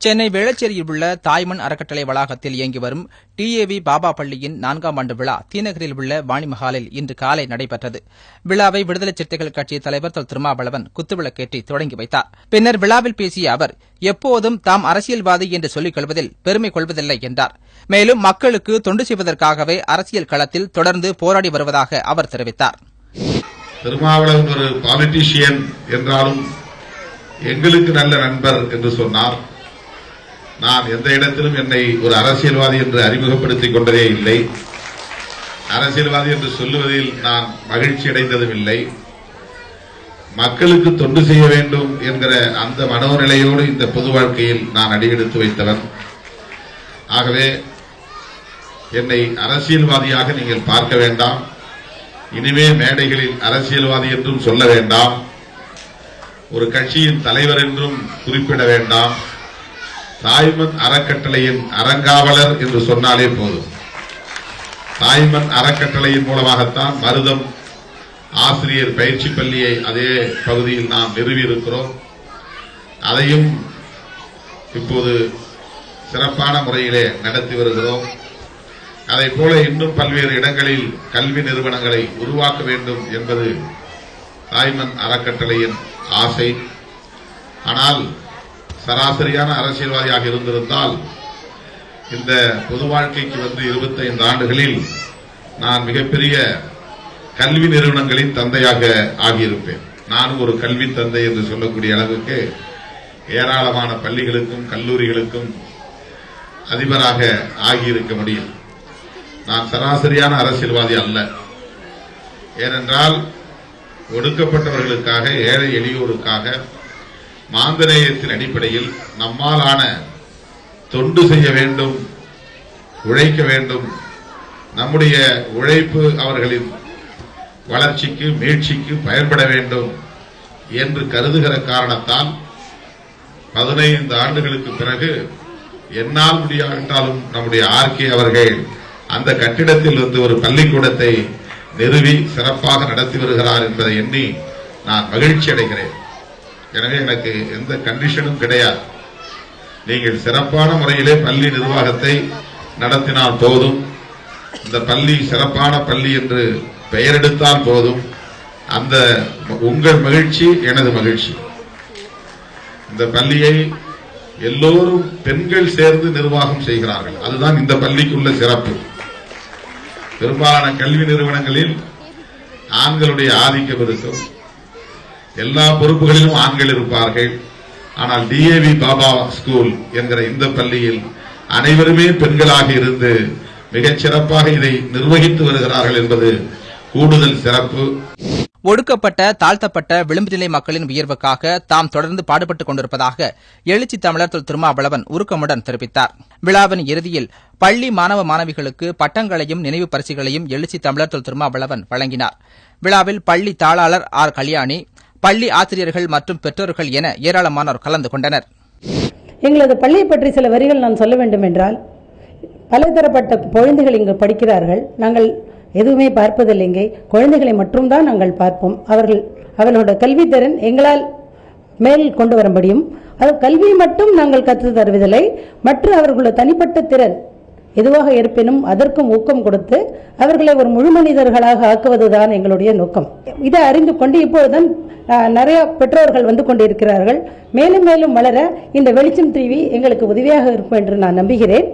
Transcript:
சென்னை வேளச்சேரியில் உள்ள தாய்மண் அறக்கட்டளை வளாகத்தில் இயங்கி வரும் டிஏவி பாபா பள்ளியின் 4ஆம் ஆண்டு விழா தீநகரில் உள்ள வாணிமஹாலில் இன்று காலை நடைபெற்றது. விழாவை விடுதலை சிறுத்தைகள் கட்சித் தலைவர் திருமாவளவன் குத்துவிளக்கேற்றி தொடங்கி வைத்தார். பின்னர் விழாவில் பேசிய அவர், எப்போதும் தாம் அரசியல்வாதி என்று சொல்லிக் கொள்வதில் பெருமை கொள்வதில்லை என்றார். மேலும் மக்களுக்கு தொண்டு செய்வதற்காகவே அரசியல் களத்தில் தொடர்ந்து போராடி வருவதாக அவர் தெரிவித்தார். திருமாவளவன் ஒரு பாலிட்டிஷியன் என்றாலும் எங்களுக்கு நல்ல நண்பர் என்று சொன்னார். நான் எந்த இடத்திலும் என்னை ஒரு அரசியல்வாதி என்று அறிமுகப்படுத்திக் கொண்டதே இல்லை. அரசியல்வாதி என்று சொல்லுவதில் நான் மகிழ்ச்சி அடைந்ததும் இல்லை. மக்களுக்கு தொண்டு செய்ய வேண்டும் என்கிற அந்த மனோநிலையோடு இந்த பொது வாழ்க்கையில் நான் அடியெடுத்து வைத்தவன். ஆகவே என்னை அரசியல்வாதியாக நீங்கள் பார்க்க வேண்டாம். இனிமே மேடைகளில் அரசியல்வாதி என்றும் சொல்ல வேண்டாம். ஒரு கட்சியின் தலைவர் என்றும் குறிப்பிட வேண்டாம். தாய்மண் அறக்கட்டளையின் அறங்காவலர் என்று சொன்னாலே போதும். தாய்மண் அறக்கட்டளையின் மூலமாகத்தான் மருதம் ஆசிரியர் பயிற்சி பள்ளியை அதே பகுதியில் நாம் நிறுவியிருக்கிறோம். அதையும் இப்போது சிறப்பான முறையிலே நடத்தி வருகிறோம். அதைப் போல இன்னும் பல்வேறு இடங்களில் கல்வி நிறுவனங்களை உருவாக்க வேண்டும் என்பது தாய்மண் அறக்கட்டளையின் ஆசை. ஆனால் சராசரியான அரசியல்வாதியாக இருந்திருந்தால் இந்த பொது வாழ்க்கைக்கு வந்து 25 ஆண்டுகளில் நான் மிகப்பெரிய கல்வி நிறுவனங்களின் தந்தையாக ஆகியிருப்பேன். நானும் ஒரு கல்வி தந்தை என்று சொல்லக்கூடிய அளவுக்கு ஏராளமான பள்ளிகளுக்கும் கல்லூரிகளுக்கும் அதிபராக ஆகியிருக்க முடியும். நான் சராசரியான அரசியல்வாதி அல்ல. ஏனென்றால் ஒடுக்கப்பட்டவர்களுக்காக, ஏழை எளியோருக்காக மாந்தநேயத்தின் அடிப்படையில் நம்மாலான தொண்டு செய்ய வேண்டும், உழைக்க வேண்டும். நம்முடைய உழைப்பு அவர்களின் வளர்ச்சிக்கு, மீட்சிக்கு பயன்பட வேண்டும் என்று கருதுகிற காரணத்தால் 15 ஆண்டுகளுக்கு பிறகு என்னால் முடியாவிட்டாலும் நம்முடைய ஆர்கே அவர்கள் அந்த கட்டிடத்தில் வந்து ஒரு பள்ளிக்கூடத்தை நிறுவி சிறப்பாக நடத்தி வருகிறார் என்பதை எண்ணி நான் மகிழ்ச்சி அடைகிறேன். எனவே எனக்கு எந்த கண்டிஷனும் கிடையாது. நீங்கள் சிறப்பான முறையிலே பள்ளி நிர்வாகத்தை நடத்தினால் போதும். இந்த பள்ளி சிறப்பான பள்ளி என்று பெயரெடுத்தால் போதும். அந்த உங்கள் மகிழ்ச்சி எனது மகிழ்ச்சி. இந்த பள்ளியை எல்லோரும் பெண்கள் சேர்ந்து நிர்வாகம் செய்கிறார்கள். அதுதான் இந்த பள்ளிக்குள்ள சிறப்பு. பெரும்பாலான கல்வி நிறுவனங்களில் ஆண்களுடைய ஆதிக்கம் இருக்கும். எல்லா பொறுப்புகளிலும் ஆண்கள் இருப்பார்கள். ஆனால் டிஏவி பாபா ஸ்கூல் என்கிற இந்த பள்ளியில் அனைவருமே பெண்களாக இருந்து மிகச் சிறப்பாக இதை நிர்வகித்து வருகிறார்கள் என்பது கூடுதல் சிறப்பு. ஒடுக்கப்பட்ட, தாழ்த்தப்பட்ட, விளிம்பு நிலை மக்களின் உயர்வுக்காக தாம் தொடர்ந்து பாடுபட்டுக் கொண்டிருப்பதாக எழுச்சி தமிழர் திருமாவளவன் உருக்கமுடன் தெரிவித்தார். விழாவின் இறுதியில் பள்ளி மாணவ மாணவிகளுக்கு பட்டங்களையும் நினைவு பரிசுகளையும் எழுச்சி தமிழர் திருமாவளவன் வழங்கினார். விழாவில் பள்ளி தாளாளர் ஆர் கல்யாணி, பள்ளி ஆசிரியர்கள் மற்றும் பெற்றோர்கள் என ஏராளமானோர் கலந்து கொண்டனர். எங்களது பள்ளியை பற்றி சில வரிகள் நான் சொல்ல வேண்டும் என்றால், பலதரப்பட்ட குழந்தைகள் இங்கு படிக்கிறார்கள். நாங்கள் எதுவுமே பார்ப்பதில்லைங்க. குழந்தைகளை மட்டும்தான் நாங்கள் பார்ப்போம். அவர்களோட கல்வித்திறன் எங்களால் மேல் கொண்டு வர முடியும். அது கல்வி மட்டும் நாங்கள் கற்று தருவதில்லை. மற்ற அவர்களோட தனிப்பட்ட திறன் எதுவாக இருப்பினும் அதற்கும் ஊக்கம் கொடுத்து அவர்களை ஒரு முழு மனிதர்களாக ஆக்குவதுதான் எங்களுடைய நோக்கம். இதை அறிந்து கொண்டு இப்பொழுதுதான் நிறைய பெற்றோர்கள் வந்து கொண்டிருக்கிறார்கள். மேலும் மேலும் வளர இந்த வெளிச்சம் டிவி எங்களுக்கு உதவியாக இருக்கும் என்று நான் நம்புகிறேன்.